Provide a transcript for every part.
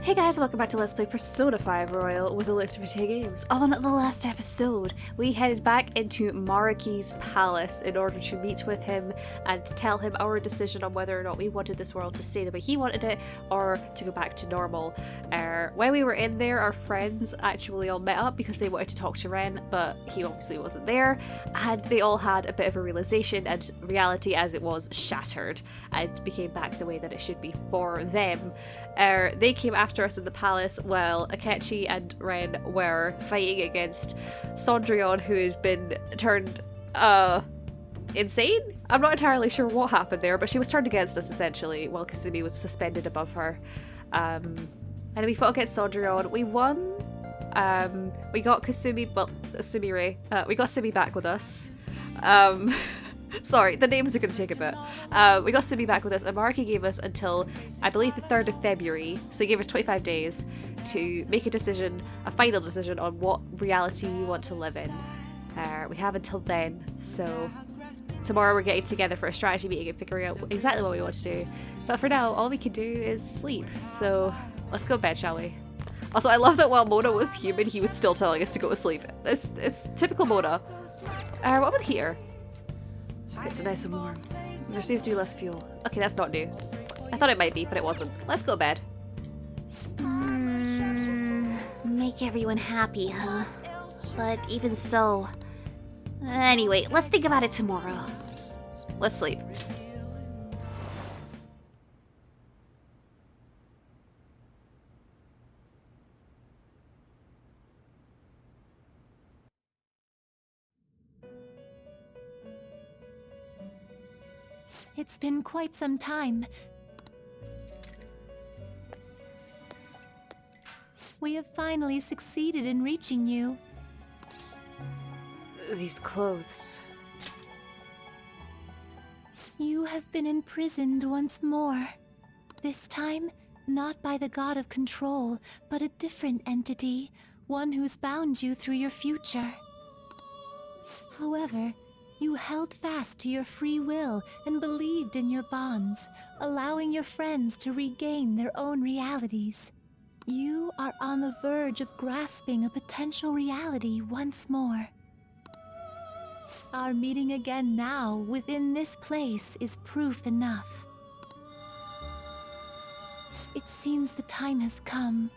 Hey guys, welcome back to Let's Play Persona 5 Royal with a list of 2 games. On the last episode, we headed back into Maruki's palace in order to meet with him and tell him our decision on whether or not we wanted this world to stay the way he wanted it or to go back to normal. When we were in there, our friends actually all met up because they wanted to talk to Ren, but he obviously wasn't there, and they all had a bit of a realization, and reality as it was shattered and became back the way that it should be for them. They came after us in the palace while Akechi and Ren were fighting against Sondrion, who had been turned insane? I'm not entirely sure what happened there, but she was turned against us essentially while Kasumi was suspended above her. And we fought against Sondrion. We won. We got Kasumi, well, Sumire. We got Sumi back with us. Sorry, the names are going to take a bit. We got Sumi back with us, and Maruki gave us until, I believe, the 3rd of February, so he gave us 25 days to make a decision, a final decision on what reality we want to live in. We have until then, so tomorrow we're getting together for a strategy meeting and figuring out exactly what we want to do. But for now, all we can do is sleep, so let's go to bed, shall we? Also, I love that while Mona was human, he was still telling us to go to sleep. It's typical Mona. What about here? It's nice and warm. There seems to be less fuel. Okay, that's not new. I thought it might be, but it wasn't. Let's go to bed. Make everyone happy, huh? But even so... Anyway, let's think about it tomorrow. Let's sleep. It's been quite some time. We have finally succeeded in reaching you. These clothes. You have been imprisoned once more. This time, not by the god of control, but a different entity, one who's bound you through your future. However, you held fast to your free will and believed in your bonds, allowing your friends to regain their own realities. You are on the verge of grasping a potential reality once more. Our meeting again now within this place is proof enough. It seems the time has come.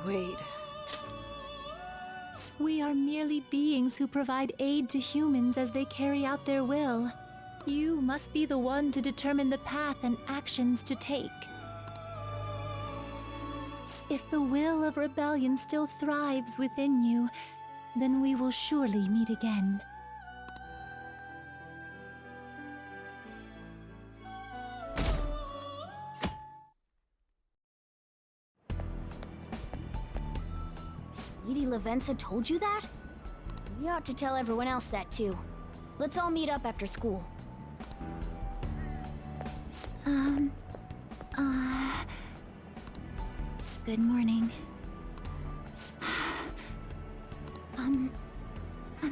Wait. We are merely beings who provide aid to humans as they carry out their will. You must be the one to determine the path and actions to take. If the will of rebellion still thrives within you, then we will surely meet again. Lady Lavenza told you that? You ought to tell everyone else that too. Let's all meet up after school. Good morning. I'm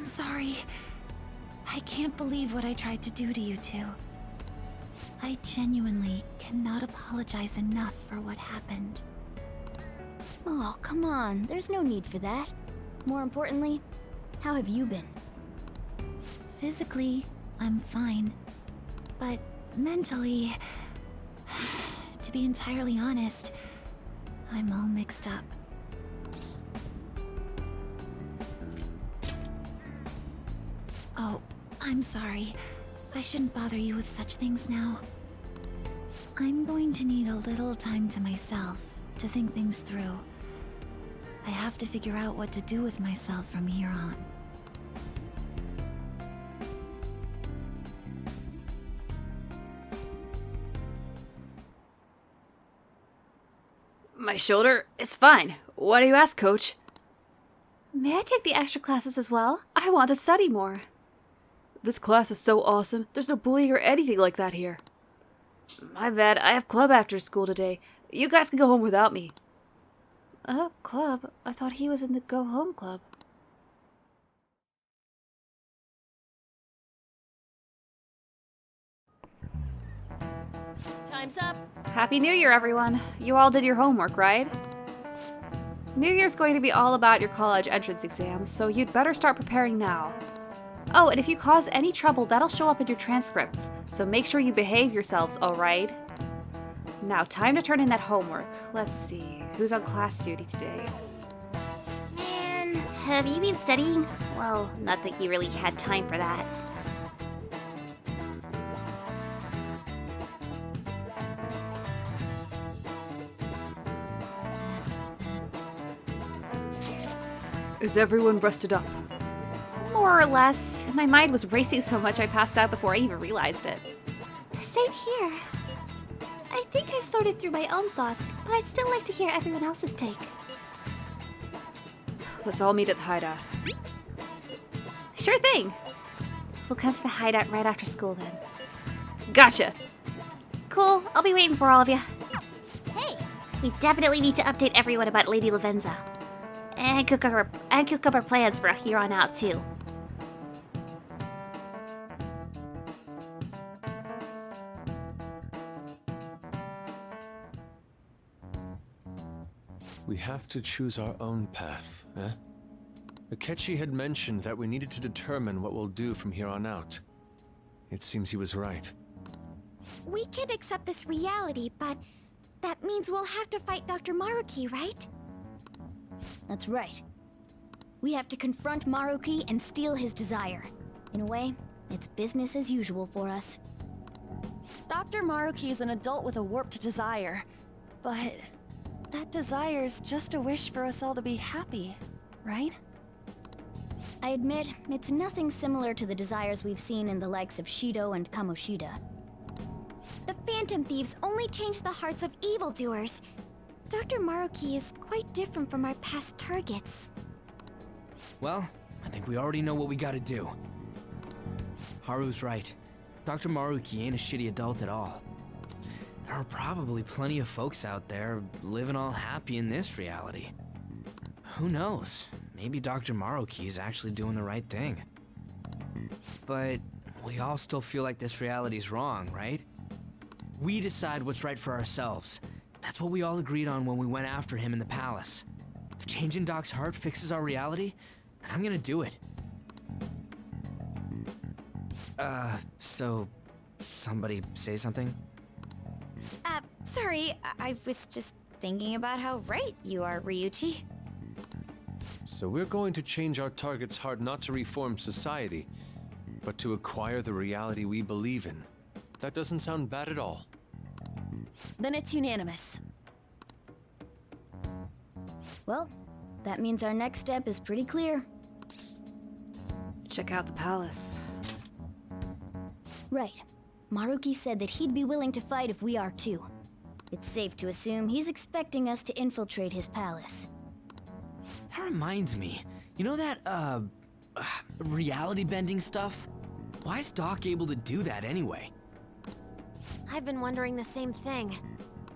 sorry. I can't believe what I tried to do to you two. I genuinely cannot apologize enough for what happened. Oh, come on. There's no need for that. More importantly, how have you been? Physically, I'm fine. But mentally, to be entirely honest, I'm all mixed up. Oh, I'm sorry. I shouldn't bother you with such things now. I'm going to need a little time to myself to think things through. I have to figure out what to do with myself from here on. My shoulder? It's fine. Why do you ask, Coach? May I take the extra classes as well? I want to study more. This class is so awesome. There's no bullying or anything like that here. My bad. I have club after school today. You guys can go home without me. Club? I thought he was in the Go Home Club. Time's up. Happy New Year, everyone. You all did your homework, right? New Year's going to be all about your college entrance exams, so you'd better start preparing now. Oh, and if you cause any trouble, that'll show up in your transcripts, so make sure you behave yourselves, alright? Now, time to turn in that homework. Let's see, who's on class duty today? Man, have you been studying? Well, not that you really had time for that. Is everyone rested up? More or less. My mind was racing so much I passed out before I even realized it. Same here. I think I've sorted through my own thoughts, but I'd still like to hear everyone else's take. Let's all meet at the hideout. Sure thing. We'll come to the hideout right after school then. Gotcha! Cool, I'll be waiting for all of you. Hey, We definitely need to update everyone about Lady Lavenza. And cook up our plans for here on out too. We have to choose our own path, eh? Akechi had mentioned that we needed to determine what we'll do from here on out. It seems he was right. We can accept this reality, but that means we'll have to fight Dr. Maruki, right? that's right. We have to confront Maruki and steal his desire. In a way, it's business as usual for us. Dr. Maruki is an adult with a warped desire, but that desire's just a wish for us all to be happy, right? I admit, it's nothing similar to the desires we've seen in the likes of Shido and Kamoshida. The Phantom Thieves only change the hearts of evildoers. Dr. Maruki is quite different from our past targets. Well, I think we already know what we gotta do. Haru's right. Dr. Maruki ain't a shitty adult at all. There are probably plenty of folks out there living all happy in this reality. Who knows? Maybe Dr. Maruki is actually doing the right thing. But we all still feel like this reality's wrong, right? We decide what's right for ourselves. That's what we all agreed on when we went after him in the palace. If changing Doc's heart fixes our reality, then I'm gonna do it. So somebody say something? Sorry, I was just thinking about how right you are, Ryuichi. So we're going to change our target's heart not to reform society, but to acquire the reality we believe in. That doesn't sound bad at all. Then it's unanimous. Well, that means our next step is pretty clear. Check out the palace. Right. Maruki said that he'd be willing to fight if we are too. It's safe to assume he's expecting us to infiltrate his palace. That reminds me. You know that, reality bending stuff? Why is Doc able to do that anyway? I've been wondering the same thing.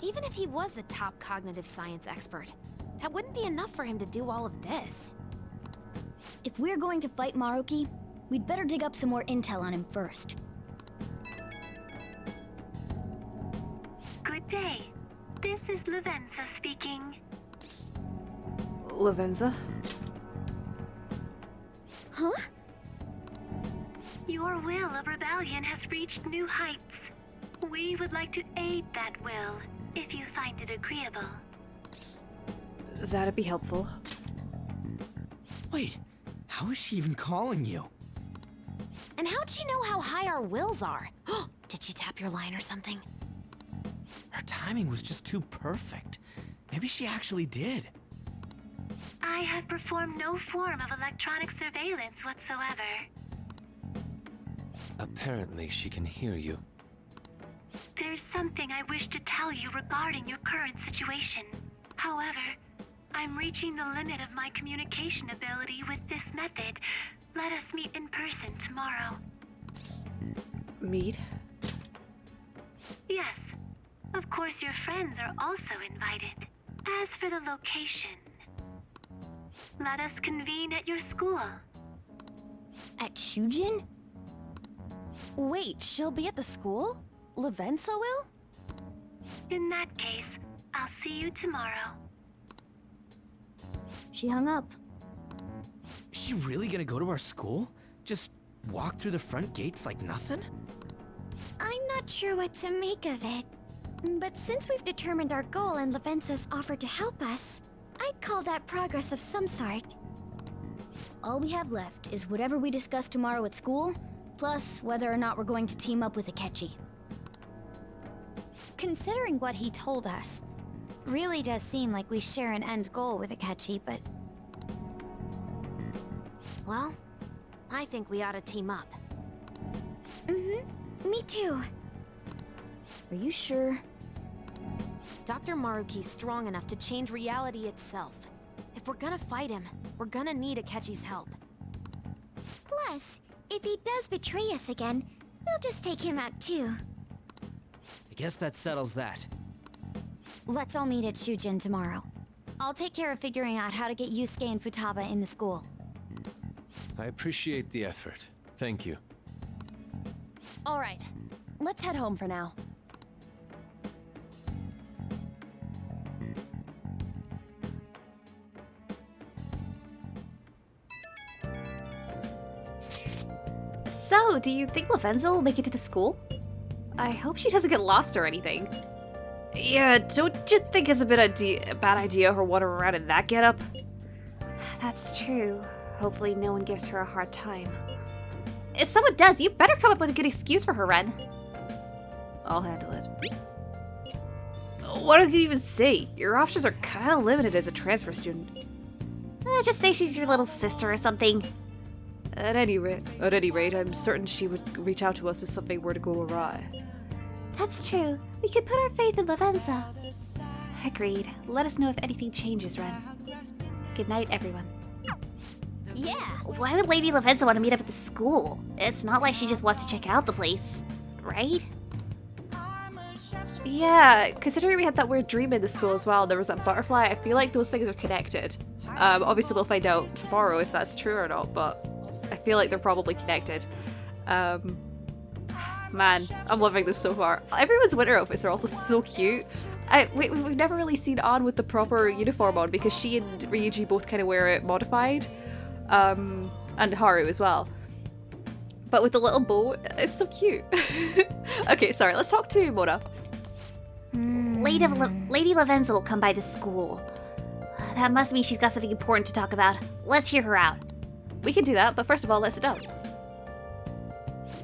Even if he was the top cognitive science expert, that wouldn't be enough for him to do all of this. If we're going to fight Maruki, we'd better dig up some more intel on him first. Good day. This is Lavenza speaking. Lavenza? Huh? Your will of rebellion has reached new heights. We would like to aid that will, if you find it agreeable. That'd be helpful. Wait, how is she even calling you? And how'd she know how high our wills are? Did she tap your line or something? Her timing was just too perfect. Maybe she actually did. I have performed no form of electronic surveillance whatsoever. Apparently, she can hear you. There's something I wish to tell you regarding your current situation. However, I'm reaching the limit of my communication ability with this method. Let us meet in person tomorrow. Meet? Yes. Of course, your friends are also invited. As for the location, let us convene at your school. At Shujin? Wait, she'll be at the school? Lavenza will? In that case, I'll see you tomorrow. She hung up. Is she really gonna go to our school? Just walk through the front gates like nothing? I'm not sure what to make of it. But since we've determined our goal and Lavenza's offered to help us, I'd call that progress of some sort. All we have left is whatever we discuss tomorrow at school, plus whether or not we're going to team up with Akechi. Considering what he told us, really does seem like we share an end goal with Akechi, but Well, I think we ought to team up. me too. Are you sure? Dr. Maruki's strong enough to change reality itself. If we're gonna fight him, we're gonna need Akechi's help. Plus, if he does betray us again, we'll just take him out too. I guess that settles that. Let's all meet at Shujin tomorrow. I'll take care of figuring out how to get Yusuke and Futaba in the school. I appreciate the effort. Thank you. All right, let's head home for now. So, do you think Lavenza will make it to the school? I hope she doesn't get lost or anything. Yeah, don't you think it's a bad idea her wandering around in that getup? That's true. Hopefully no one gives her a hard time. If someone does, you better come up with a good excuse for her, Ren. I'll handle it. What do you even say? Your options are kinda limited as a transfer student. Just say she's your little sister or something. At any rate, I'm certain she would reach out to us if something were to go awry. That's true. We could put our faith in Lavenza. Agreed. Let us know if anything changes, Ren. Good night, everyone. Yeah! Why would Lady Lavenza want to meet up at the school? It's not like she just wants to check out the place, right? Yeah, considering we had that weird dream in the school as well, there was that butterfly, I feel like those things are connected. Obviously we'll find out tomorrow if that's true or not, but I feel like they're probably connected. Man, I'm loving this so far. Everyone's winter outfits are also so cute. We've never really seen Ann with the proper uniform on because she and Ryuji both kind of wear it modified. And Haru as well. But with the little bow, it's so cute. Okay, sorry, let's talk to Mona. Lady Lavenza will come by the school. That must mean she's got something important to talk about. Let's hear her out. We can do that, but first of all, let's sit down.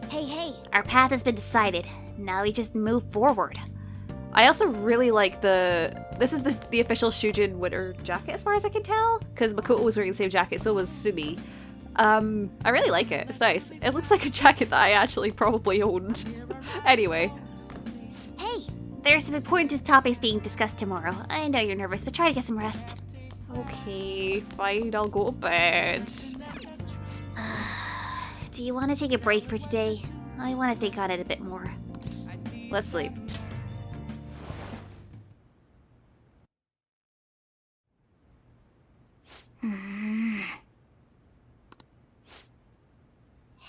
Hey, our path has been decided. Now we just move forward. I also really like this is the official Shujin winter jacket as far as I can tell, because Makoto was wearing the same jacket, so was Sumi. I really like it, it's nice. It looks like a jacket that I actually probably owned. Anyway. Hey, there's some important topics being discussed tomorrow. I know you're nervous, but try to get some rest. Okay, fine, I'll go to bed. Do you want to take a break for today? I want to think on it a bit more. Let's sleep.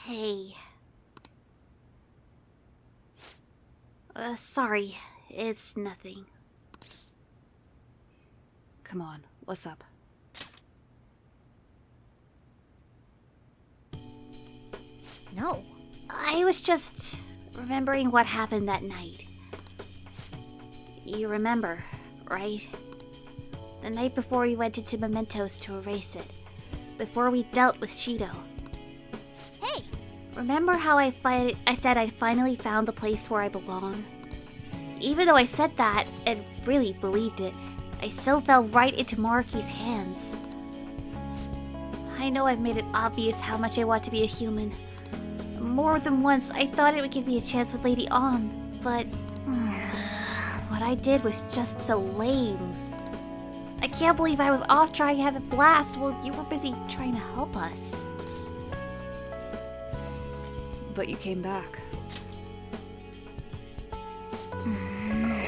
Hey. Sorry. It's nothing. Come on, what's up? No. I was just remembering what happened that night. You remember, right? The night before we went into Mementos to erase it. Before we dealt with Shido. Hey! Remember how I said I'd finally found the place where I belong? Even though I said that and really believed it, I still fell right into Maruki's hands. I know I've made it obvious how much I want to be a human. More than once, I thought it would give me a chance with Lady Ann, but what I did was just so lame. I can't believe I was off trying to have a blast while you were busy trying to help us. But you came back.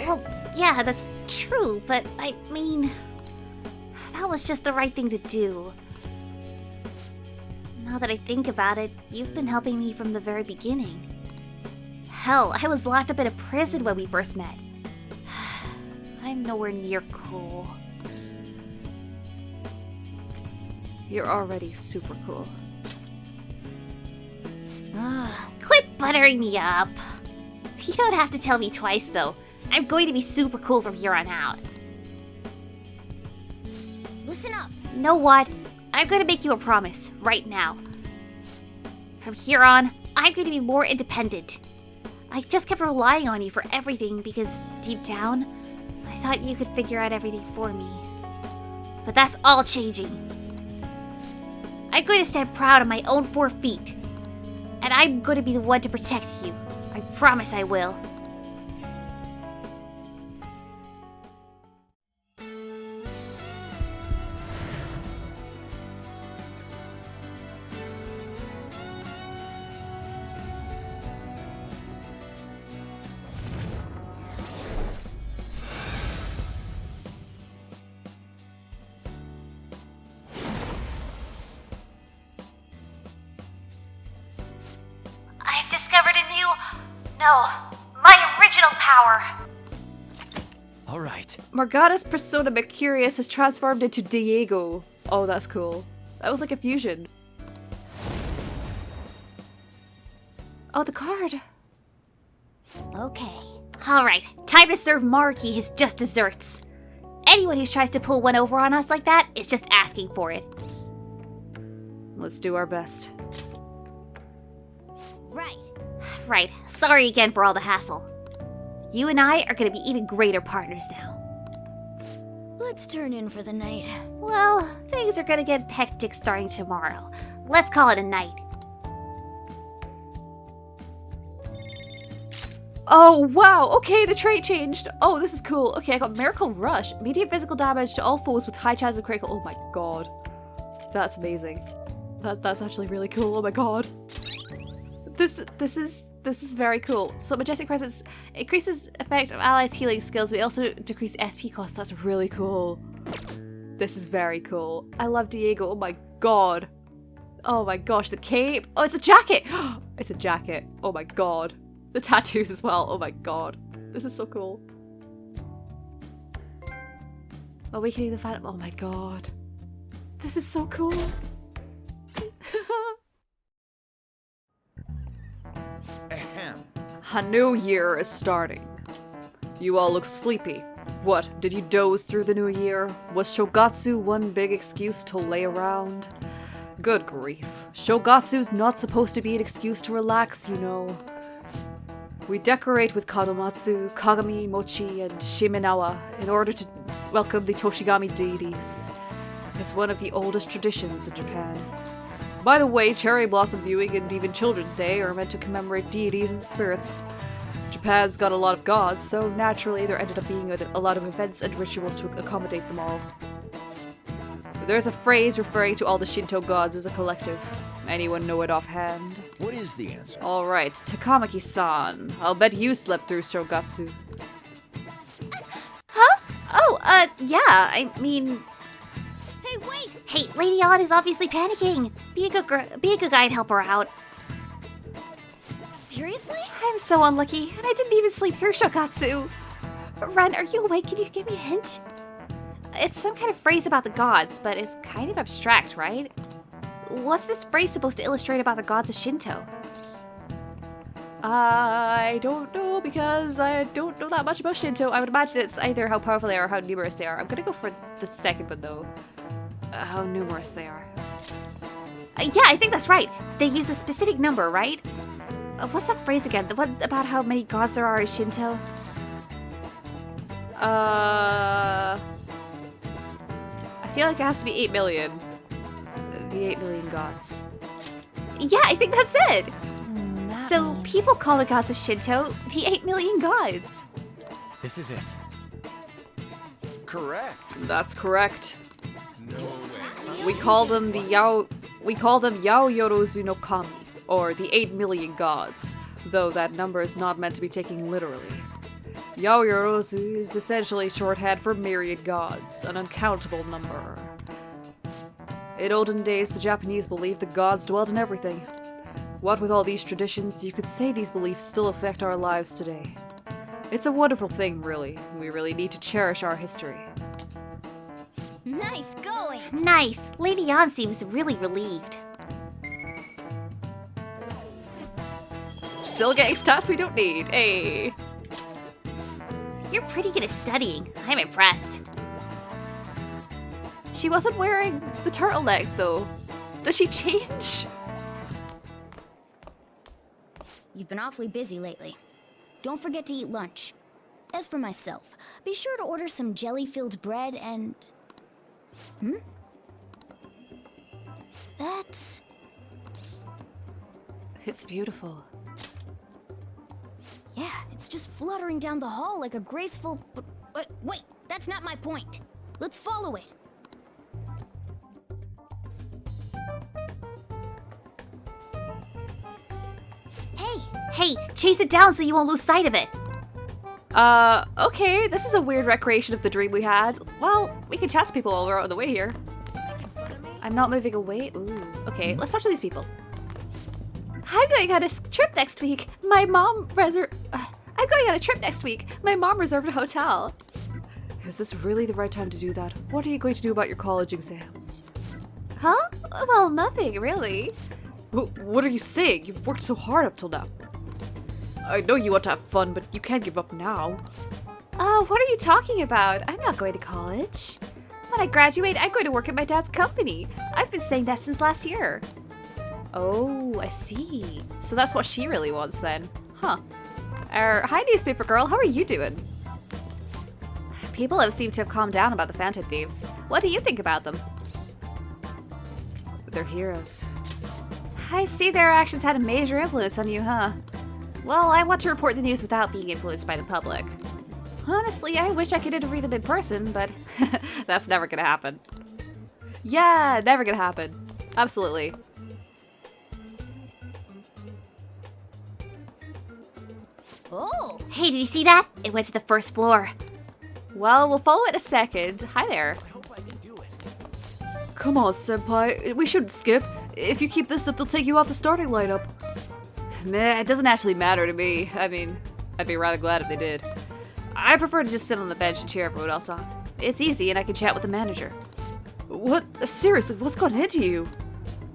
Well, yeah, that's true, but I mean, that was just the right thing to do. Now that I think about it, you've been helping me from the very beginning. Hell, I was locked up in a prison when we first met. I'm nowhere near cool. You're already super cool. Quit buttering me up. You don't have to tell me twice, though. I'm going to be super cool from here on out. Listen up. Know what? I'm going to make you a promise, right now. From here on, I'm going to be more independent. I just kept relying on you for everything because, deep down, I thought you could figure out everything for me. But that's all changing. I'm going to stand proud on my own 4 feet. And I'm going to be the one to protect you. I promise I will. I've discovered a new... No, my original power. All right. Morgana's persona Mercurius has transformed into Diego. Oh, that's cool. That was like a fusion. Oh, the card. Okay. Alright, time to serve Maruki his just desserts. Anyone who tries to pull one over on us like that is just asking for it. Let's do our best. Right. Right, sorry again for all the hassle. You and I are gonna be even greater partners now. Let's turn in for the night. Well, things are gonna get hectic starting tomorrow. Let's call it a night. Oh, wow. Okay, the trait changed. Oh, this is cool. Okay, I got Miracle Rush. Immediate physical damage to all foes with high chance of critical. Oh my god. That's amazing. That's actually really cool. Oh my god. This is very cool. So Majestic Presence increases effect of allies' healing skills, but also decrease SP cost. That's really cool. This is very cool. I love Diego. Oh my god. Oh my gosh, the cape. Oh, it's a jacket. It's a jacket. Oh my god. The tattoos as well. Oh my god. This is so cool. Awakening the Phantom. Oh my god. This is so cool. A new year is starting. You all look sleepy. What, did you doze through the new year? Was Shogatsu one big excuse to lay around? Good grief. Shogatsu's not supposed to be an excuse to relax, you know. We decorate with Kadomatsu, Kagami, Mochi, and Shimenawa in order to welcome the Toshigami deities. It's one of the oldest traditions in Japan. By the way, cherry blossom viewing and even Children's Day are meant to commemorate deities and spirits. Japan's got a lot of gods, so naturally there ended up being a lot of events and rituals to accommodate them all. There's a phrase referring to all the Shinto gods as a collective. Anyone know it offhand? What is the answer? Alright, Takamaki-san. I'll bet you slept through Shogatsu. Huh? Oh, yeah, I mean... Hey, wait! Hey, Lady Odd is obviously panicking. Be a good guy and help her out. Seriously? I'm so unlucky, and I didn't even sleep through Shogatsu. Ren, are you awake? Can you give me a hint? It's some kind of phrase about the gods, but it's kind of abstract, right? What's this phrase supposed to illustrate about the gods of Shinto? I don't know, because I don't know that much about Shinto. I would imagine it's either how powerful they are or how numerous they are. I'm gonna go for the second one, though. How numerous they are. Yeah, I think that's right. They use a specific number, right? What's that phrase again? The one about how many gods there are in Shinto? I feel like it has to be 8 million. The 8 million gods. Yeah, I think that's it. That So means- people call the gods of Shinto the 8 million gods. This is it. Correct. That's correct. No way. We call them Yaoyorozu no Kami, or the 8 million gods, though that number is not meant to be taken literally. Yaoyorozu is essentially shorthand for myriad gods, an uncountable number. In olden days, the Japanese believed the gods dwelt in everything. What with all these traditions, you could say these beliefs still affect our lives today. It's a wonderful thing, really. We really need to cherish our history. Nice going! Nice. Lady An seems really relieved. Still getting stats we don't need. Hey. You're pretty good at studying. I'm impressed. She wasn't wearing the turtleneck, though. Does she change? You've been awfully busy lately. Don't forget to eat lunch. As for myself, be sure to order some jelly-filled bread and... That's... It's beautiful. Yeah, it's just fluttering down the hall like a graceful... But, wait, that's not my point. Let's follow it. Hey, chase it down so you won't lose sight of it. Okay, this is a weird recreation of the dream we had. Well, we can chat to people while we're on the way here. I'm not moving away. Ooh, okay, let's talk to these people. I'm going on a trip next week. I'm going on a trip next week. My mom reserved a hotel. Is this really the right time to do that? What are you going to do about your college exams? Huh? Well, nothing, really. What are you saying? You've worked so hard up till now. I know you want to have fun, but you can't give up now. Oh, what are you talking about? I'm not going to college. When I graduate, I'm going to work at my dad's company. I've been saying that since last year. Oh, I see. So that's what she really wants then. Huh. Hi, newspaper girl. How are you doing? People have seemed to have calmed down about the Phantom Thieves. What do you think about them? They're heroes. I see their actions had a major influence on you, huh? Well, I want to report the news without being influenced by the public. Honestly, I wish I could interview them in person, but that's never gonna happen. Yeah, never gonna happen. Absolutely. Oh! Hey, did you see that? It went to the first floor. Well, we'll follow it in a second. Hi there. I hope I can do it. Come on, senpai. We shouldn't skip. If you keep this up, they'll take you off the starting lineup. Meh, it doesn't actually matter to me. I mean, I'd be rather glad if they did. I prefer to just sit on the bench and cheer everyone else on. It's easy and I can chat with the manager. What? Seriously, what's gotten into you?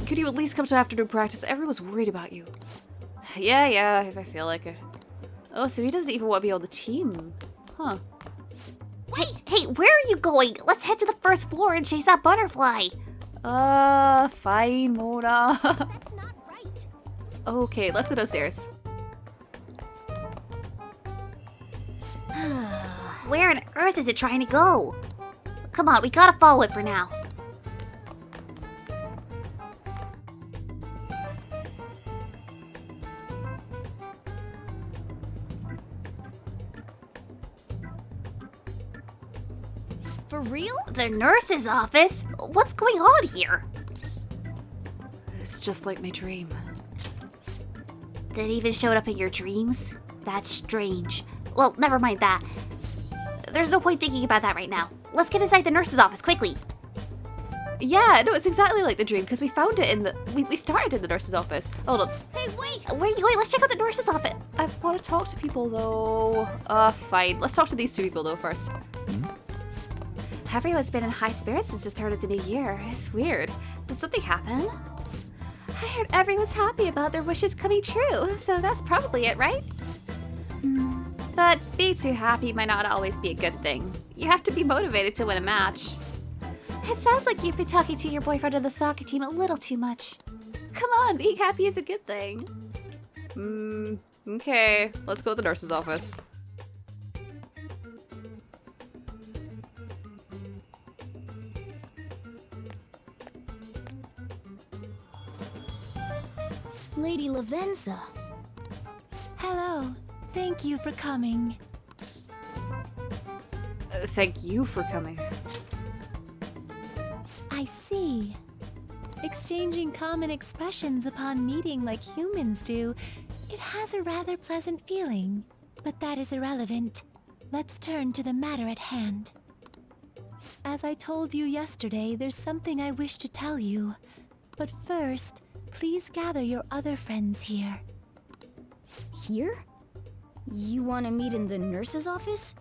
Could you at least come to afternoon practice? Everyone's worried about you. Yeah, if I feel like it. Oh, so he doesn't even want to be on the team. Huh. Hey, where are you going? Let's head to the first floor and chase that butterfly. Fine, Mona. That's not right. Okay, let's go downstairs. Where on earth is it trying to go? Come on, we gotta follow it for now. For real? The nurse's office? What's going on here? It's just like my dream. Did it even show up in your dreams? That's strange. Well, never mind that. There's no point thinking about that right now. Let's get inside the nurse's office, quickly. Yeah, no, it's exactly like the dream, because we found it in the... We started in the nurse's office. Hold on. Hey, wait! Where are you going? Let's check out the nurse's office. I want to talk to people, though. Fine. Let's talk to these two people, though, first. Everyone's been in high spirits since the start of the new year. It's weird. Did something happen? I heard everyone's happy about their wishes coming true, so that's probably it, right? But being too happy might not always be a good thing. You have to be motivated to win a match. It sounds like you've been talking to your boyfriend on the soccer team a little too much. Come on, being happy is a good thing. Okay. Let's go to the nurse's office. Lady Lavenza. Hello. Thank you for coming. Thank you for coming. I see. Exchanging common expressions upon meeting like humans do, it has a rather pleasant feeling. But that is irrelevant. Let's turn to the matter at hand. As I told you yesterday, there's something I wish to tell you. But first, please gather your other friends here. Here? You want to meet in the nurse's office?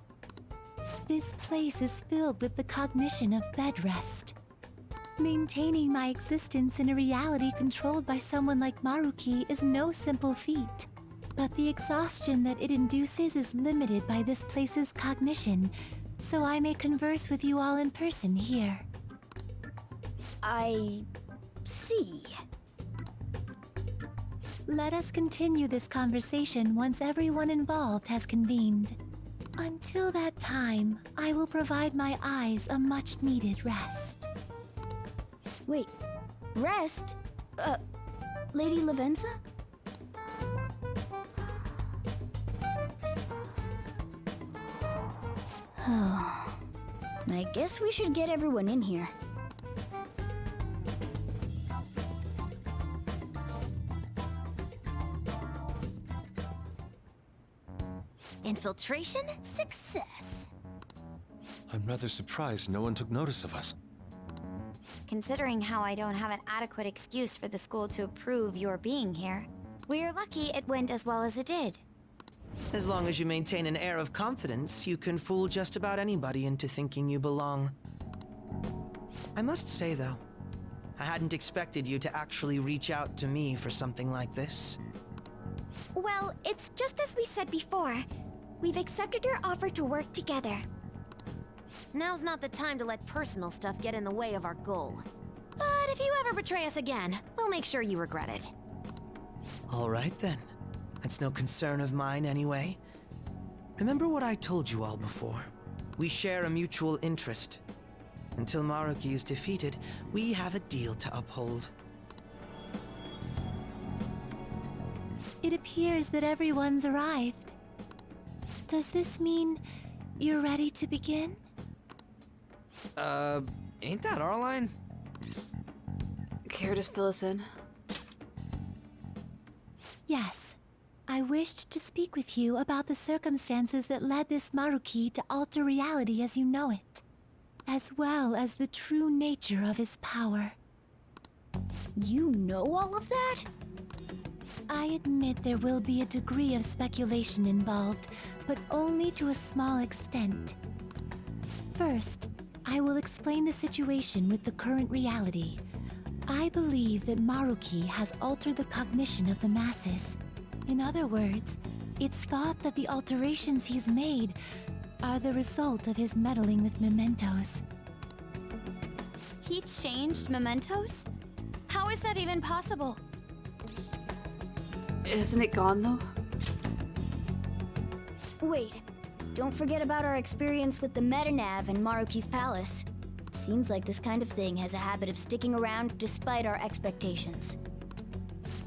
This place is filled with the cognition of bed rest. Maintaining my existence in a reality controlled by someone like Maruki is no simple feat. But the exhaustion that it induces is limited by this place's cognition, so I may converse with you all in person here. I see. Let us continue this conversation once everyone involved has convened. Until that time, I will provide my eyes a much-needed rest. Wait, rest? Lady Lavenza? I guess we should get everyone in here. Infiltration success. I'm rather surprised no one took notice of us. Considering how I don't have an adequate excuse for the school to approve your being here, we're lucky it went as well as it did. As long as you maintain an air of confidence, you can fool just about anybody into thinking you belong. I must say, though, I hadn't expected you to actually reach out to me for something like this. Well, it's just as we said before. We've accepted your offer to work together. Now's not the time to let personal stuff get in the way of our goal. But if you ever betray us again, we'll make sure you regret it. All right, then. That's no concern of mine, anyway. Remember what I told you all before. We share a mutual interest. Until Maruki is defeated, we have a deal to uphold. It appears that everyone's arrived. Does this mean you're ready to begin? Ain't that our line? Care to fill us in? Yes. I wished to speak with you about the circumstances that led this Maruki to alter reality as you know it, as well as the true nature of his power. You know all of that? I admit there will be a degree of speculation involved, but only to a small extent. First, I will explain the situation with the current reality. I believe that Maruki has altered the cognition of the masses. In other words, it's thought that the alterations he's made are the result of his meddling with mementos. He changed mementos? How is that even possible? Isn't it gone, though? Wait, don't forget about our experience with the Metanav and Maruki's palace. Seems like this kind of thing has a habit of sticking around despite our expectations.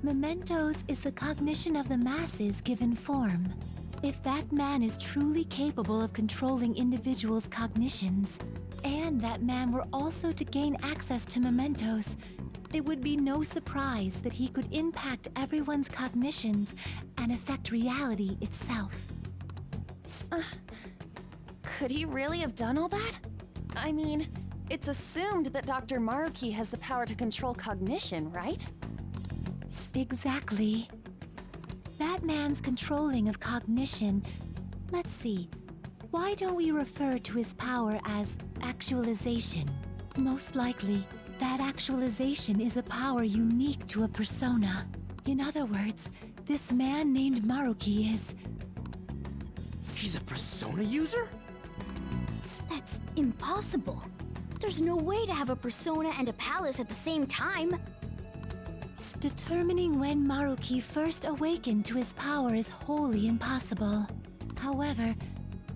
Mementos is the cognition of the masses given form. If that man is truly capable of controlling individuals' cognitions, and that man were also to gain access to mementos, it would be no surprise that he could impact everyone's cognitions and affect reality itself. Could he really have done all that? I mean, it's assumed that Dr. Maruki has the power to control cognition, right? Exactly. That man's controlling of cognition... Let's see. Why don't we refer to his power as actualization? Most likely, that actualization is a power unique to a persona. In other words, this man named Maruki is... He's a persona user? That's impossible. There's no way to have a persona and a palace at the same time. Determining when Maruki first awakened to his power is wholly impossible. However,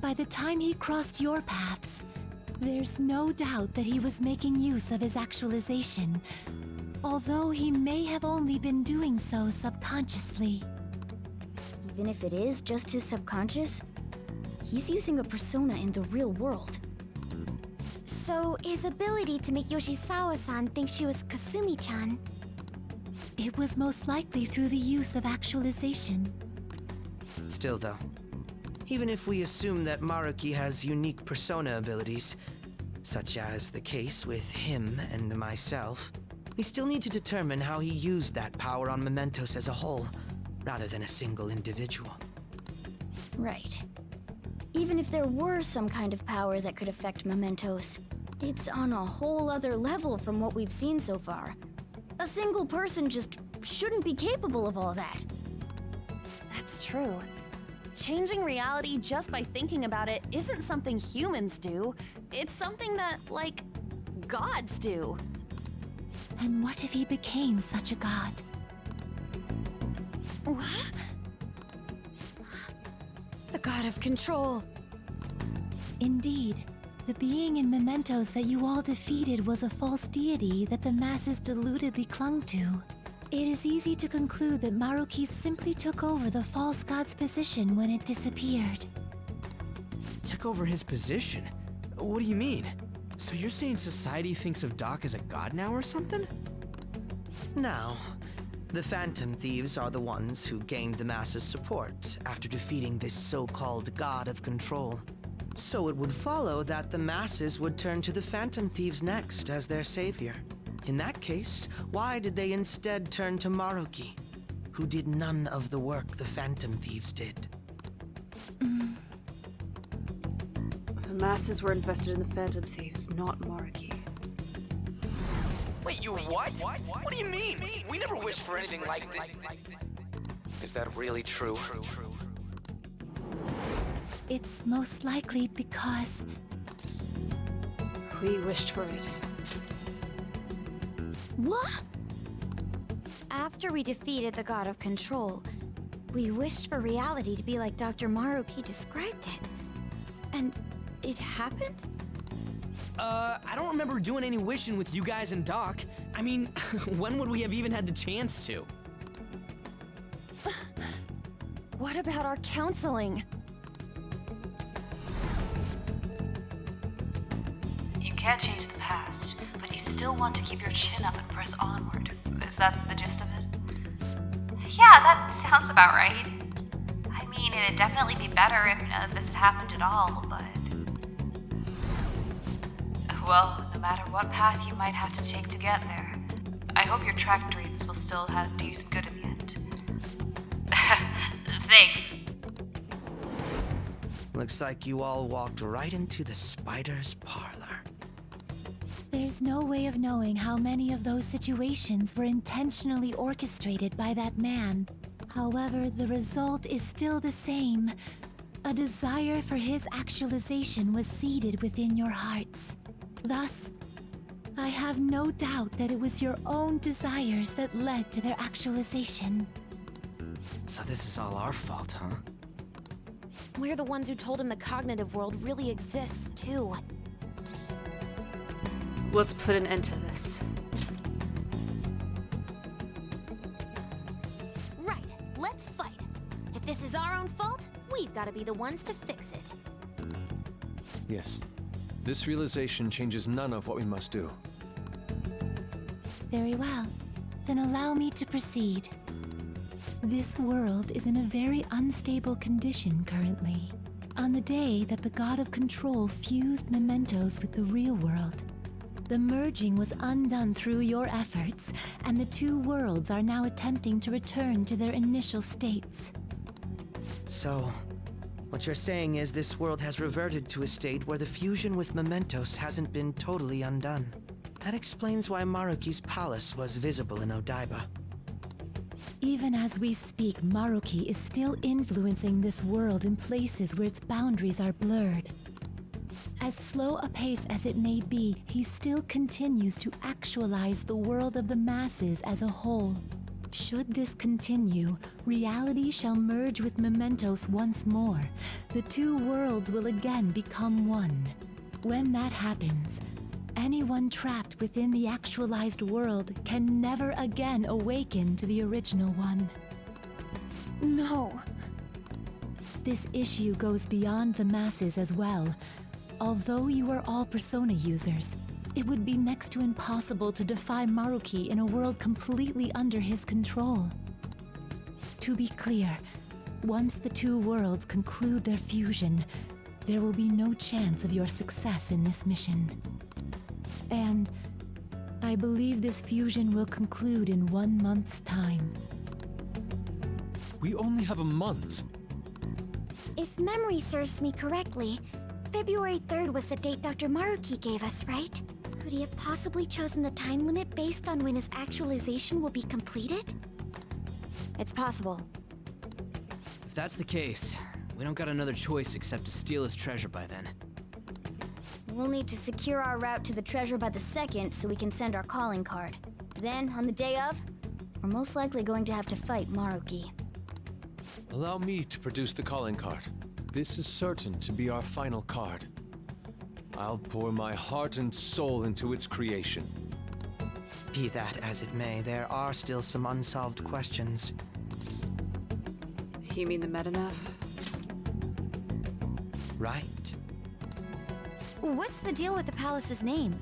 by the time he crossed your paths, there's no doubt that he was making use of his actualization, although he may have only been doing so subconsciously. Even if it is just his subconscious, he's using a persona in the real world. So, his ability to make Yoshizawa-san think she was Kasumi-chan. It was most likely through the use of actualization. Still, though, even if we assume that Maruki has unique persona abilities, such as the case with him and myself, we still need to determine how he used that power on mementos as a whole, rather than a single individual. Right. Even if there were some kind of power that could affect mementos, it's on a whole other level from what we've seen so far. A single person just shouldn't be capable of all that. That's true. Changing reality just by thinking about it isn't something humans do. It's something that, like, gods do. And what if he became such a god? What? The god of control. Indeed. The being in mementos that you all defeated was a false deity that the masses deludedly clung to. It is easy to conclude that Maruki simply took over the false god's position when it disappeared. Took over his position? What do you mean? So you're saying society thinks of Doc as a god now or something? Now, the Phantom Thieves are the ones who gained the masses' support after defeating this so-called god of control. So it would follow that the masses would turn to the Phantom Thieves next as their savior. In that case, why did they instead turn to Maruki, who did none of the work the Phantom Thieves did? The masses were invested in the Phantom Thieves, not Maruki. Wait, you what? What do you mean? We never wished for anything like this. Is that really true? It's most likely because... We wished for it. What? After we defeated the god of control, we wished for reality to be like Dr. Maruki described it. And it happened? I don't remember doing any wishing with you guys and Doc. I mean, when would we have even had the chance to? What about our counseling? You can't change the past, but you still want to keep your chin up and press onward. Is that the gist of it? Yeah, that sounds about right. I mean, it'd definitely be better if none of this had happened at all, but... Well, no matter what path you might have to take to get there, I hope your track dreams will still do you some good in the end. Thanks. Looks like you all walked right into the spider's parlor. There's no way of knowing how many of those situations were intentionally orchestrated by that man. However, the result is still the same. A desire for his actualization was seeded within your hearts. Thus, I have no doubt that it was your own desires that led to their actualization. So this is all our fault, huh? We're the ones who told him the cognitive world really exists, too. Let's put an end to this. Right, let's fight. If this is our own fault, we've got to be the ones to fix it. Yes. This realization changes none of what we must do. Very well. Then allow me to proceed. This world is in a very unstable condition currently. On the day that the God of Control fused mementos with the real world, the merging was undone through your efforts, and the two worlds are now attempting to return to their initial states. So, what you're saying is this world has reverted to a state where the fusion with mementos hasn't been totally undone. That explains why Maruki's palace was visible in Odaiba. Even as we speak, Maruki is still influencing this world in places where its boundaries are blurred. As slow a pace as it may be, he still continues to actualize the world of the masses as a whole. Should this continue, reality shall merge with mementos once more. The two worlds will again become one. When that happens, anyone trapped within the actualized world can never again awaken to the original one. No. This issue goes beyond the masses as well. Although you are all Persona users, it would be next to impossible to defy Maruki in a world completely under his control. To be clear, once the two worlds conclude their fusion, there will be no chance of your success in this mission. And I believe this fusion will conclude in 1 month's time. We only have a month. If memory serves me correctly, February 3rd was the date Dr. Maruki gave us, right? Could he have possibly chosen the time limit based on when his actualization will be completed? It's possible. If that's the case, we don't got another choice except to steal his treasure by then. We'll need to secure our route to the treasure by the 2nd so we can send our calling card. Then, on the day of, we're most likely going to have to fight Maruki. Allow me to produce the calling card. This is certain to be our final card. I'll pour my heart and soul into its creation. Be that as it may, there are still some unsolved questions. You mean the meta-nav? Right. What's the deal with the palace's name?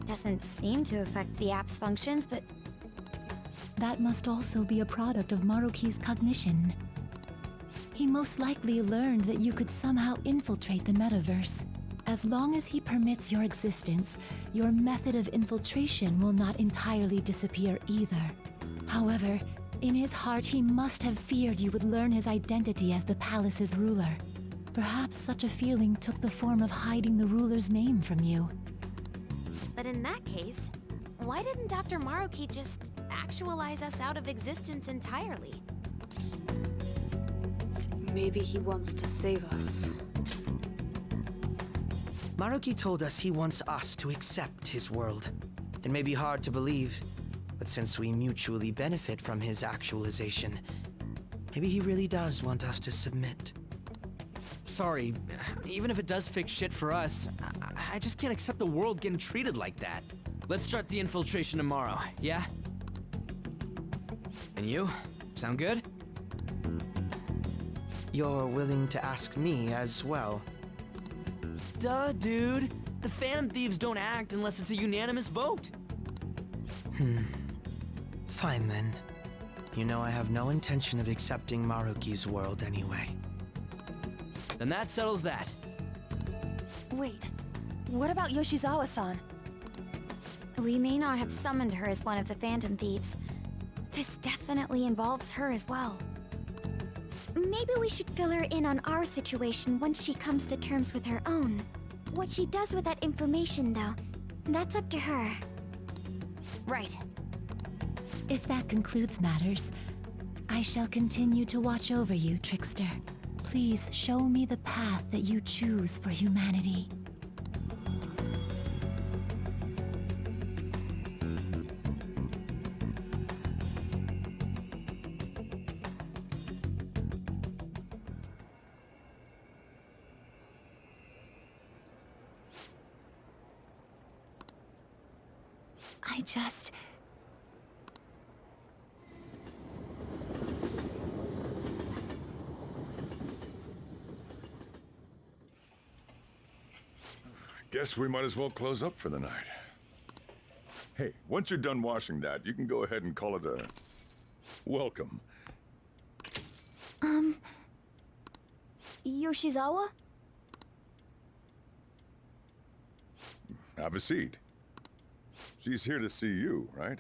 Doesn't seem to affect the app's functions, but That must also be a product of Maruki's cognition. He most likely learned that you could somehow infiltrate the metaverse. As long as he permits your existence, your method of infiltration will not entirely disappear either. However, in his heart he must have feared you would learn his identity as the palace's ruler. Perhaps such a feeling took the form of hiding the ruler's name from you. But in that case, why didn't Dr. Maruki just actualize us out of existence entirely? Maybe he wants to save us. Maruki told us he wants us to accept his world. It may be hard to believe, but since we mutually benefit from his actualization, maybe he really does want us to submit. Sorry, even if it does fix shit for us, I just can't accept the world getting treated like that. Let's start the infiltration tomorrow, yeah? And you? Sound good? You're willing to ask me as well. Duh, dude. The Phantom Thieves don't act unless it's a unanimous vote. Fine then. You know I have no intention of accepting Maruki's world anyway. Then that settles that. Wait, what about Yoshizawa-san? we may not have summoned her as one of the Phantom Thieves. This definitely involves her as well. Maybe we should fill her in on our situation once she comes to terms with her own. What she does with that information, though, that's up to her. Right. If that concludes matters, I shall continue to watch over you, Trickster. Please show me the path that you choose for humanity. I just... Guess we might as well close up for the night. Hey, once you're done washing that, you can go ahead and call it a welcome. Yoshizawa? Have a seat. She's here to see you, right?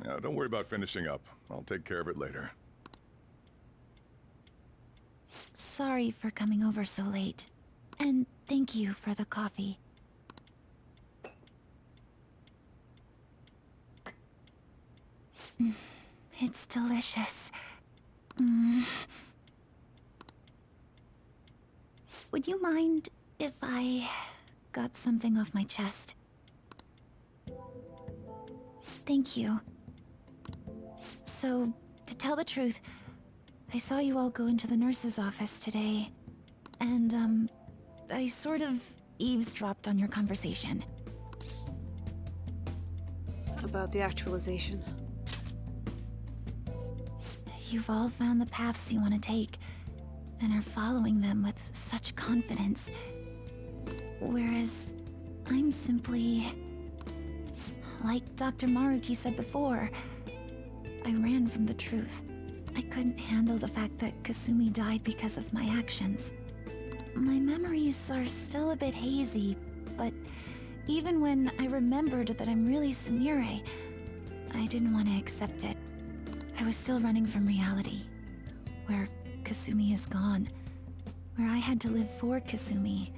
Now, don't worry about finishing up. I'll take care of it later. Sorry for coming over so late. And thank you for the coffee. It's delicious. Would you mind if I got something off my chest? Thank you. So, to tell the truth, I saw you all go into the nurse's office today, and, I sort of eavesdropped on your conversation. About the actualization. You've all found the paths you want to take, and are following them with such confidence. Whereas, I'm simply... like Dr. Maruki said before, I ran from the truth. I couldn't handle the fact that Kasumi died because of my actions. My memories are still a bit hazy, but even when I remembered that I'm really Sumire, I didn't want to accept it. I was still running from reality, where Kasumi is gone. where I had to live for Kasumi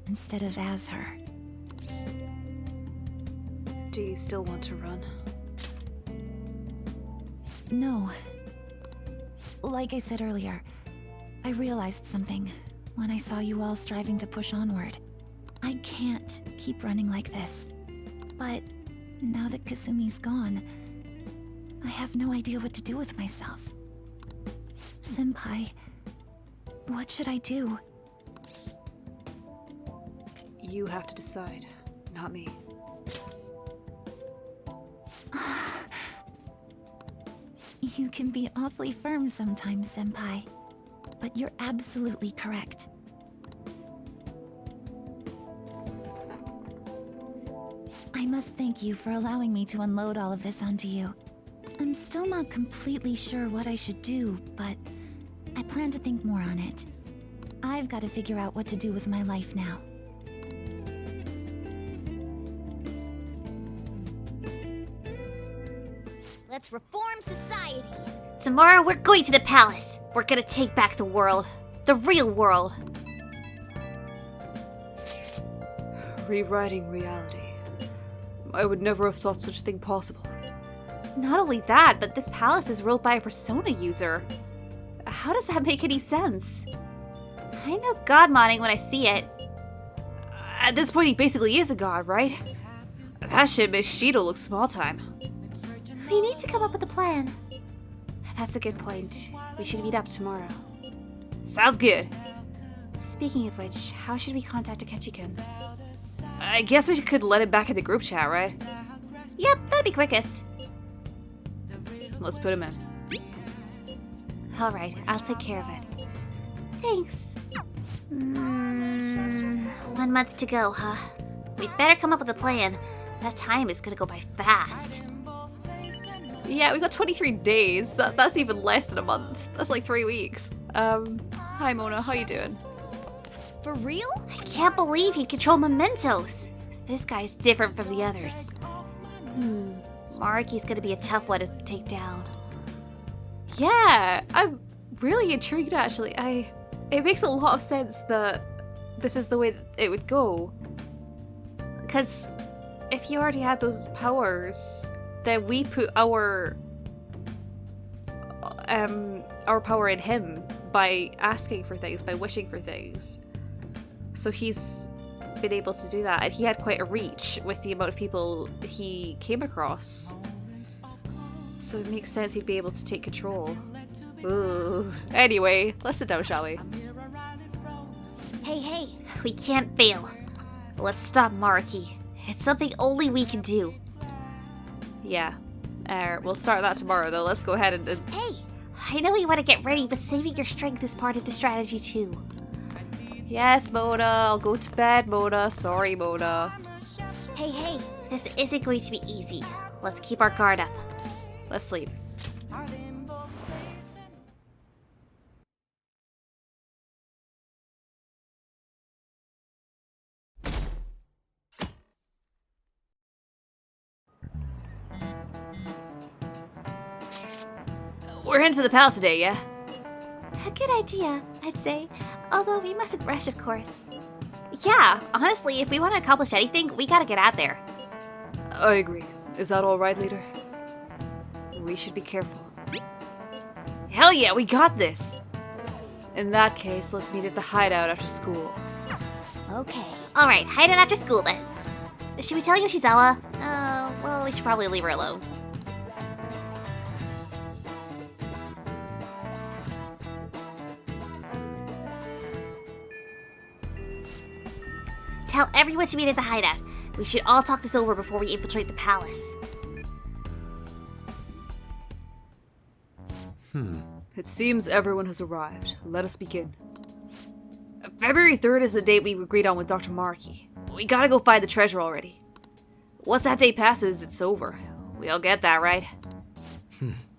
instead of as her. Do you still want to run? No. Like I said earlier, I realized something when I saw you all striving to push onward. I can't keep running like this. But now that Kasumi's gone, I have no idea what to do with myself. Senpai, what should I do? You have to decide, not me. You can be awfully firm sometimes, Senpai. But you're absolutely correct. I must thank you for allowing me to unload all of this onto you. I'm still not completely sure what I should do, but I plan to think more on it. I've got to figure out what to do with my life now. Let's reform society. Tomorrow we're going to the palace. We're gonna take back the world. The real world. Rewriting reality. I would never have thought such a thing possible. Not only that, but this palace is ruled by a persona user. How does that make any sense? I know god modding when I see it. At this point, he basically is a god, right? That shit makes Shido look small time. We need to come up with a plan. That's a good point. We should meet up tomorrow. Sounds good. Speaking of which, how should we contact Akechi-kun? I guess we could let him back in the group chat, right? Yep, that'd be quickest. Let's put him in. Alright, I'll take care of it. Thanks. 1 month to go, huh? We'd better come up with a plan. That time is gonna go by fast. Yeah, we got 23 days. That's even less than a month. That's like 3 weeks. Hi Mona, how you doing? For real? I can't believe he controlled mementos. This guy's different from the others. Maruki's gonna be a tough one to take down. Yeah, I'm really intrigued actually. It makes a lot of sense that this is the way that it would go. Because if you already had those powers, then we put our power in him by asking for things, by wishing for things. So he's been able to do that, and he had quite a reach with the amount of people he came across. So it makes sense he'd be able to take control. Ooh. Anyway, let's sit down, shall we? Hey, we can't fail. Let's stop Maruki. It's something only we can do. Yeah. We'll start that tomorrow, though. Let's go ahead and... Hey, I know you want to get ready, but saving your strength is part of the strategy, too. Yes, Mona. I'll go to bed, Mona. Sorry, Mona. Hey, this isn't going to be easy. Let's keep our guard up. Let's sleep. We're into the palace today, yeah? A good idea, I'd say. Although we mustn't rush, of course. Yeah, honestly, if we want to accomplish anything, we gotta get out there. I agree. Is that all right, leader? We should be careful. Hell yeah, we got this! In that case, let's meet at the hideout after school. Okay. Alright, hideout after school then. Should we tell Yoshizawa? Well, we should probably leave her alone. Tell everyone to meet at the hideout. We should all talk this over before we infiltrate the palace. It seems everyone has arrived. Let us begin. February 3rd is the date we agreed on with Dr. Maruki. We gotta go find the treasure already. Once that day passes, it's over. We all get that, right?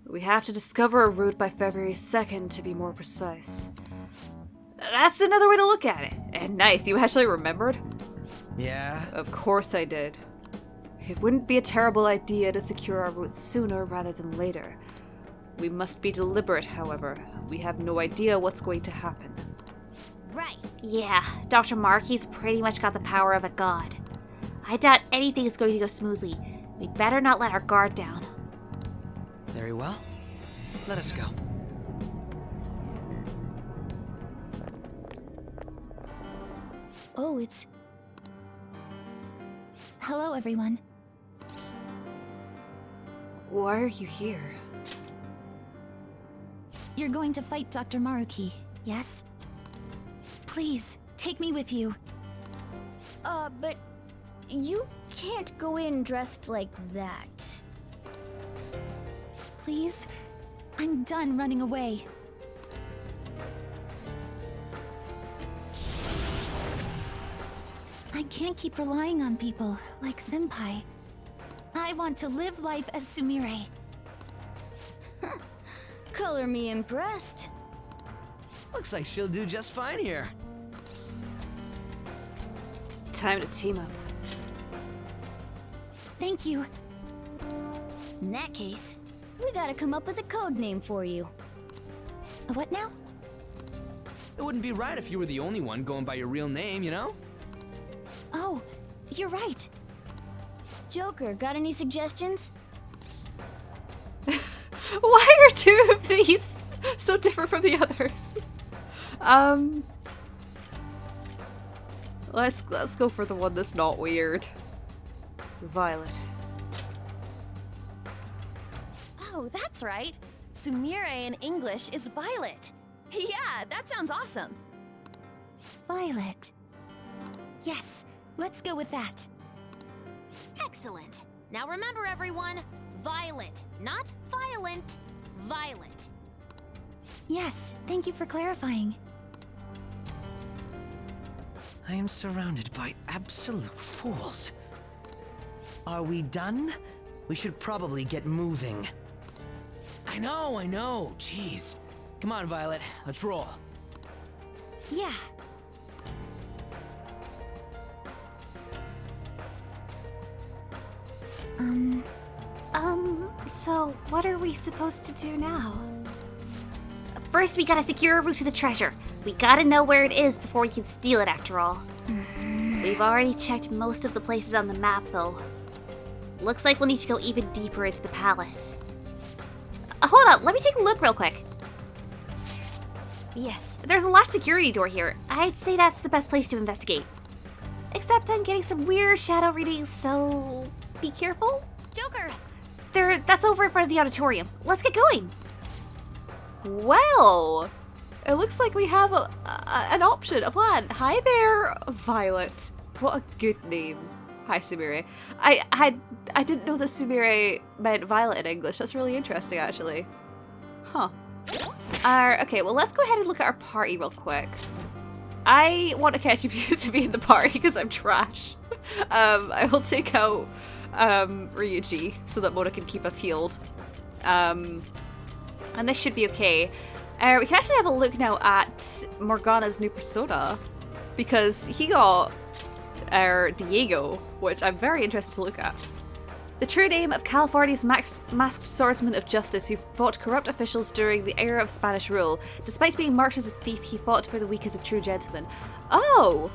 We have to discover a route by February 2nd to be more precise. That's another way to look at it. And nice, you actually remembered? Yeah? Of course I did. It wouldn't be a terrible idea to secure our route sooner rather than later. We must be deliberate, however. We have no idea what's going to happen. right. Yeah, Dr. Markey's pretty much got the power of a god. I doubt anything is going to go smoothly. We better not let our guard down. Very well. Let us go. Oh, it's... Hello, everyone. Why are you here? You're going to fight Dr. Maruki, yes? Please, take me with you. But you can't go in dressed like that. Please? I'm done running away. I can't keep relying on people like Senpai. I want to live life as Sumire. Color me impressed. Looks like she'll do just fine here. Time to team up. Thank you. In that case, we gotta come up with a code name for you. What now? It wouldn't be right if you were the only one going by your real name, you know? Oh, you're right. Joker, got any suggestions? Why are two of these so different from the others? Let's go for the one that's not weird. Violet. Oh, that's right. Sumire in English is Violet. Yeah, that sounds awesome. Violet. Yes, let's go with that. Excellent. Now remember, everyone, Violet, not violent. Violet. Yes, thank you for clarifying. I am surrounded by absolute fools. Are we done? We should probably get moving. I know. Jeez. Come on, Violet. Let's roll. Yeah. So what are we supposed to do now? First, we gotta secure a route to the treasure. We gotta know where it is before we can steal it, after all. We've already checked most of the places on the map, though. Looks like we'll need to go even deeper into the palace. Hold up, let me take a look real quick. Yes, there's a locked security door here. I'd say that's the best place to investigate. Except I'm getting some weird shadow readings, so be careful. Joker! That's over in front of the auditorium. Let's get going. Well, it looks like we have an option, a plan. Hi there, Violet. What a good name. Hi, Sumire. I didn't know that Sumire meant Violet in English. That's really interesting, actually. Huh. Okay, well, let's go ahead and look at our party real quick. I want Ketchup to be in the party because I'm trash. I will take out Ryuji so that Mona can keep us healed. And this should be okay. We can actually have a look now at Morgana's new persona because he got Diego, which I'm very interested to look at. The true name of California's masked swordsman of justice who fought corrupt officials during the era of Spanish rule. Despite being marked as a thief, he fought for the weak as a true gentleman. Oh!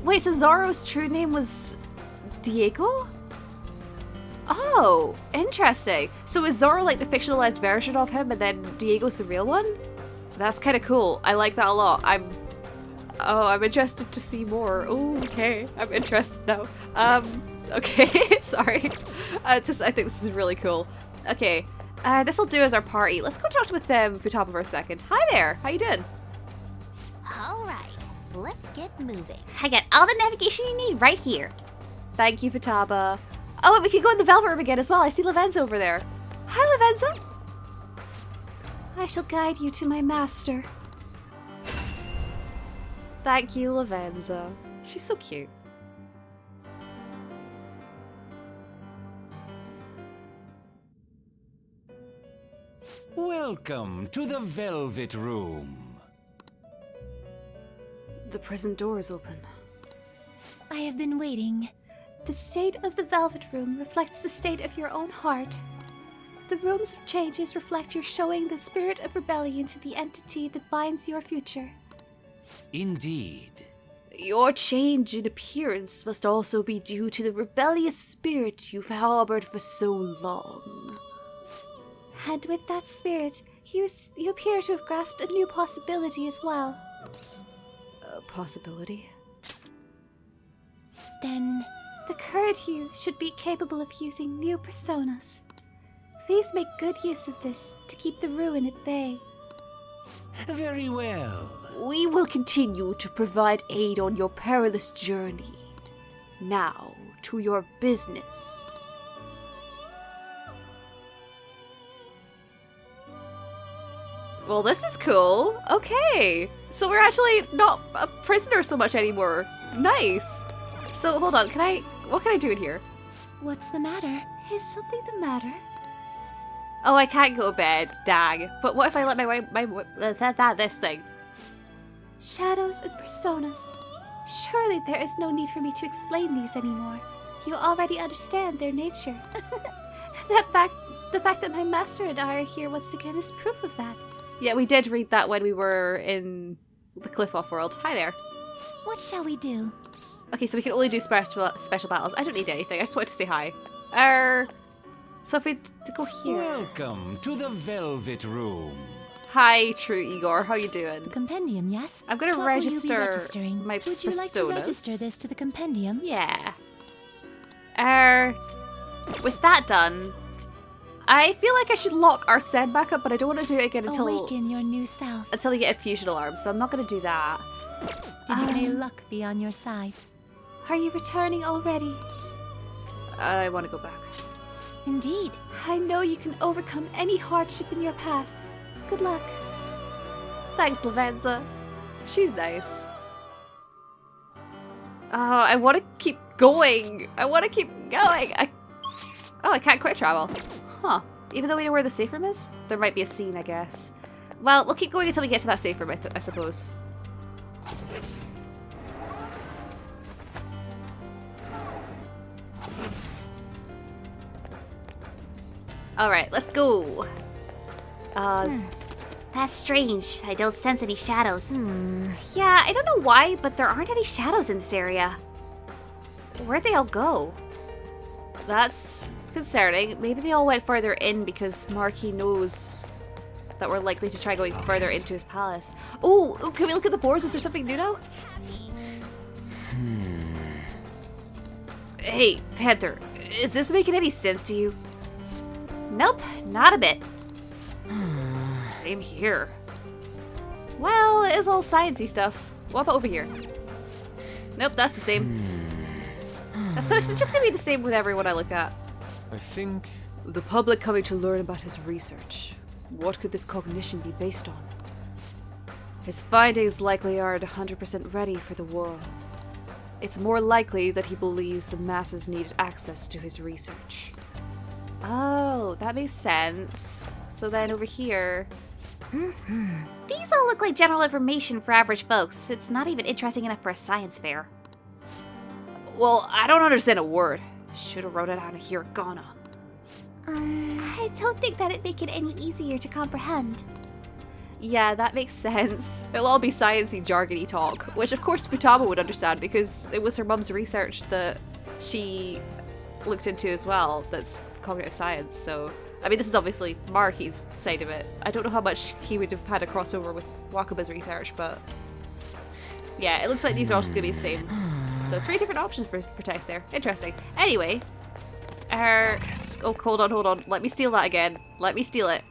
Wait, so Zoro's true name was Diego? Oh, interesting. So is Zoro like the fictionalized version of him and then Diego's the real one? That's kind of cool. I like that a lot. I'm interested to see more. Oh, okay. I'm interested now. Okay, sorry. I think this is really cool. Okay, this'll do as our party. Let's go talk with Futaba for a second. Hi there, how you doing? All right, let's get moving. I got all the navigation you need right here. Thank you, Futaba. Oh, and we can go in the Velvet Room again as well. I see Lavenza over there. Hi, Lavenza. I shall guide you to my master. Thank you, Lavenza. She's so cute. Welcome to the Velvet Room. The prison door is open. I have been waiting. The state of the Velvet Room reflects the state of your own heart. The rooms of changes reflect your showing the spirit of rebellion to the entity that binds your future. Indeed. Your change in appearance must also be due to the rebellious spirit you've harbored for so long. And with that spirit, you appear to have grasped a new possibility as well. A possibility? Then, the current you should be capable of using new personas. Please make good use of this to keep the ruin at bay. Very well. We will continue to provide aid on your perilous journey. Now, to your business. Well, this is cool. Okay. So we're actually not a prisoner so much anymore. Nice. So, hold on. What can I do in here? What's the matter? Is something the matter? Oh, I can't go to bed. Dag. But what if I let this thing? Shadows and personas. Surely there is no need for me to explain these anymore. You already understand their nature. The fact that my master and I are here once again is proof of that. Yeah, we did read that when we were in the Cliff Off world. Hi there. What shall we do? Okay, so we can only do special battles. I don't need anything. I just wanted to say hi. So if we go here. Welcome to the Velvet Room. Hi, True Igor. How you doing? Compendium, yes? I'm gonna What register will you be registering? my Would you like to personas. register this to the compendium? Yeah. With that done, I feel like I should lock Arsene back up, but I don't want to do it again until Awaken your new self. until we get a fusion alarm. So I'm not gonna do that. Did may luck be on your side? Are you returning already? I want to go back. Indeed. I know you can overcome any hardship in your path. Good luck. Thanks, Lavenza. She's nice. Oh, I want to keep going. I can't quit travel. Huh. Even though we know where the safe room is? There might be a scene, I guess. Well, we'll keep going until we get to that safe room, I suppose. Alright, let's go. That's strange. I don't sense any shadows. Yeah, I don't know why, but there aren't any shadows in this area. Where'd they all go? That's concerning. Maybe they all went further in because Marquis knows that we're likely to try going further into his palace. Oh, can we look at the boards? Is there something new now? Hey, Panther, is this making any sense to you? Nope, not a bit. Same here. Well, it's all sciencey stuff. What about over here? Nope, that's the same. So it's just gonna be the same with everyone I look at. I think... The public coming to learn about his research. What could this cognition be based on? His findings likely aren't 100% ready for the world. It's more likely that he believes the masses needed access to his research. Oh, that makes sense. So then over here... These all look like general information for average folks. It's not even interesting enough for a science fair. Well, I don't understand a word. Should have wrote it out of hiragana. I don't think that'd make it any easier to comprehend. Yeah, that makes sense. It'll all be sciencey, jargony talk, which of course Futaba would understand because it was her mum's research that she looked into as well. That's cognitive science. So, I mean, this is obviously Maruki's side of it. I don't know how much he would have had a crossover with Wakaba's research, but yeah, it looks like these are all just gonna be the same. So 3 different options for text there. Interesting. Anyway, oh, hold on. Let me steal that again. Let me steal it.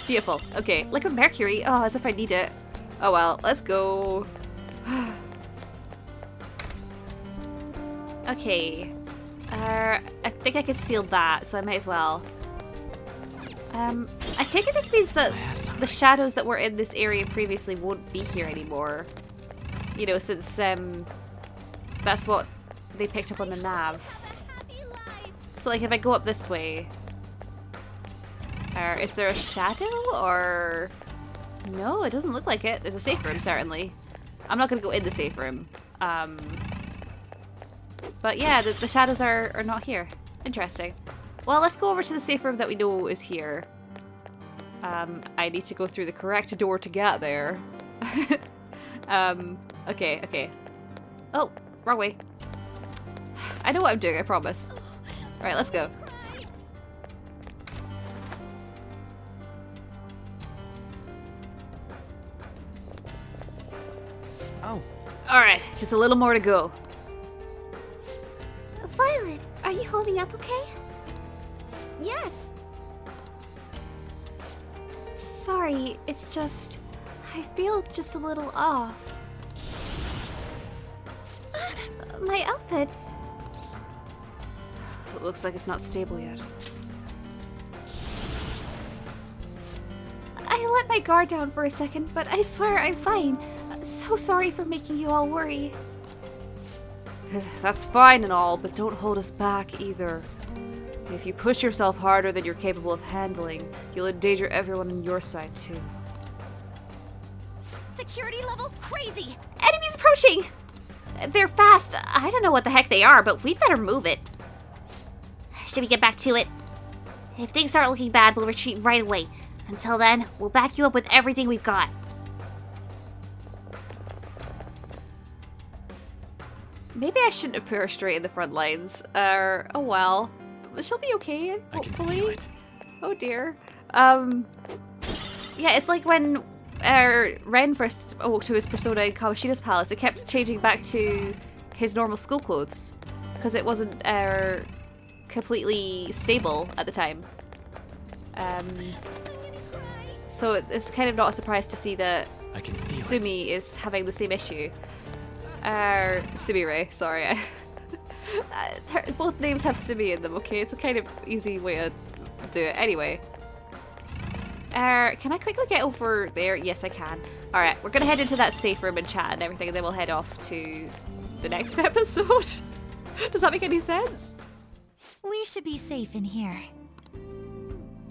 Beautiful. Okay, liquid mercury. Oh, as if I need it. Oh well, let's go. Okay. I think I can steal that, so I might as well. I take it this means that the shadows that were in this area previously won't be here anymore. You know, since that's what they picked up on the nav. So like if I go up this way, is there a shadow or... No, it doesn't look like it. There's a safe room, certainly. I'm not gonna go in the safe room. But yeah, the shadows are not here. Interesting. Well, let's go over to the safe room that we know is here. I need to go through the correct door to get there. Okay. Oh, wrong way. I know what I'm doing, I promise. Alright, let's go. Oh. Alright, just a little more to go. Violet, are you holding up okay? Yes. Sorry, it's just... I feel just a little off. My outfit... It looks like it's not stable yet. I let my guard down for a second, but I swear I'm fine. So sorry for making you all worry. That's fine and all, but don't hold us back either. If you push yourself harder than you're capable of handling, you'll endanger everyone on your side too. Security level crazy! Enemies approaching! They're fast. I don't know what the heck they are, but we'd better move it. Should we get back to it? If things start looking bad, we'll retreat right away. Until then, we'll back you up with everything we've got. Maybe I shouldn't have put her straight in the front lines. Oh well. She'll be okay, hopefully. I can feel it. Oh dear. Yeah, it's like when Ren first awoke to his persona in Kamoshida's palace, it kept changing back to his normal school clothes. Because it wasn't completely stable at the time. So it's kind of not a surprise to see that I can feel Sumi is having the same issue. Sumire, sorry. Both names have Sumi in them, okay? It's a kind of easy way to do it. Anyway. Can I quickly get over there? Yes, I can. Alright, we're gonna head into that safe room and chat and everything, and then we'll head off to the next episode. Does that make any sense? We should be safe in here.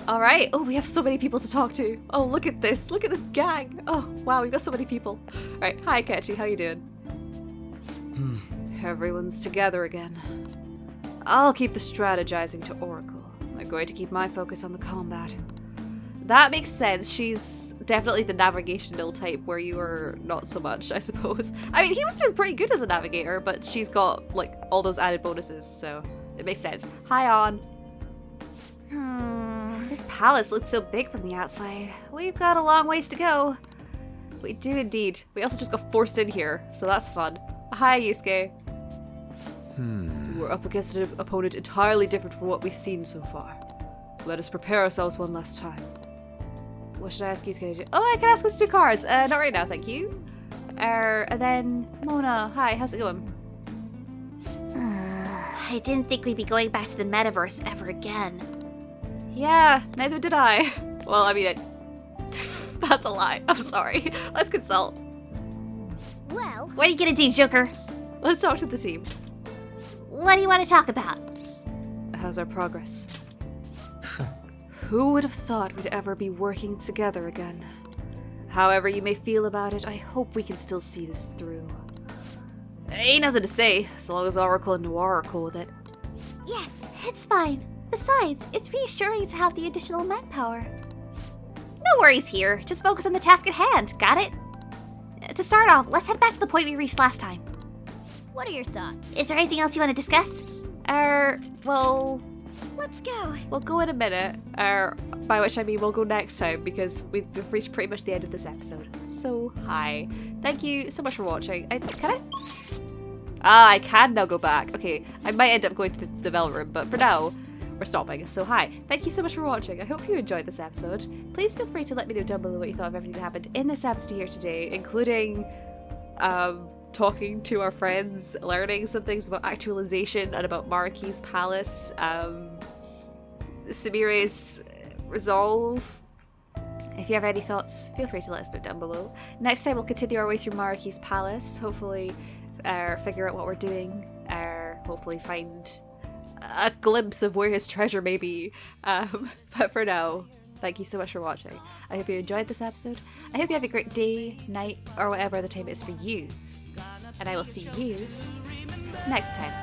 Alright. Oh, we have so many people to talk to. Oh, look at this. Look at this gang. Oh, wow, we've got so many people. Alright, hi, Ketchy. How you doing? Everyone's together again. I'll keep the strategizing to Oracle. I'm going to keep my focus on the combat. That makes sense. She's definitely the navigational type where you are not so much, I suppose. I mean, he was doing pretty good as a navigator, but she's got, like, all those added bonuses, so it makes sense. Hi, On. This palace looks so big from the outside. We've got a long ways to go. We do indeed. We also just got forced in here, so that's fun. Hi, Yusuke. We're up against an opponent entirely different from what we've seen so far. Let us prepare ourselves one last time. What should I ask Yusuke to do? Oh, I can ask him to do cards. Not right now, thank you. And then Mona. Hi, how's it going? I didn't think we'd be going back to the metaverse ever again. Yeah, neither did I. Well, I mean, that's a lie. I'm sorry. Let's consult. Well, what are you gonna do, Joker? Let's talk to the team. What do you want to talk about? How's our progress? Who would have thought we'd ever be working together again? However you may feel about it, I hope we can still see this through. Ain't nothing to say, as long as Oracle and Noir are cool with it. Yes, it's fine. Besides, it's reassuring to have the additional manpower. No worries here. Just focus on the task at hand. Got it? To start off, let's head back to the point we reached last time. What are your thoughts? Is there anything else you want to discuss? Well... Let's go. We'll go in a minute, by which I mean we'll go next time, because we've reached pretty much the end of this episode. So, hi. Thank you so much for watching. Can I? I can now go back. Okay, I might end up going to the development room, but for now, we're stopping. So, hi. Thank you so much for watching. I hope you enjoyed this episode. Please feel free to let me know down below what you thought of everything that happened in this episode here today, including, talking to our friends, learning some things about actualization and about Maruki's palace, Sumire's resolve. If you have any thoughts, feel free to let us know down below. Next time we'll continue our way through Maruki's palace, hopefully figure out what we're doing, hopefully find a glimpse of where his treasure may be. But for now, thank you so much for watching. I hope you enjoyed this episode. I hope you have a great day, night, or whatever the time is for you. And I will see you next time.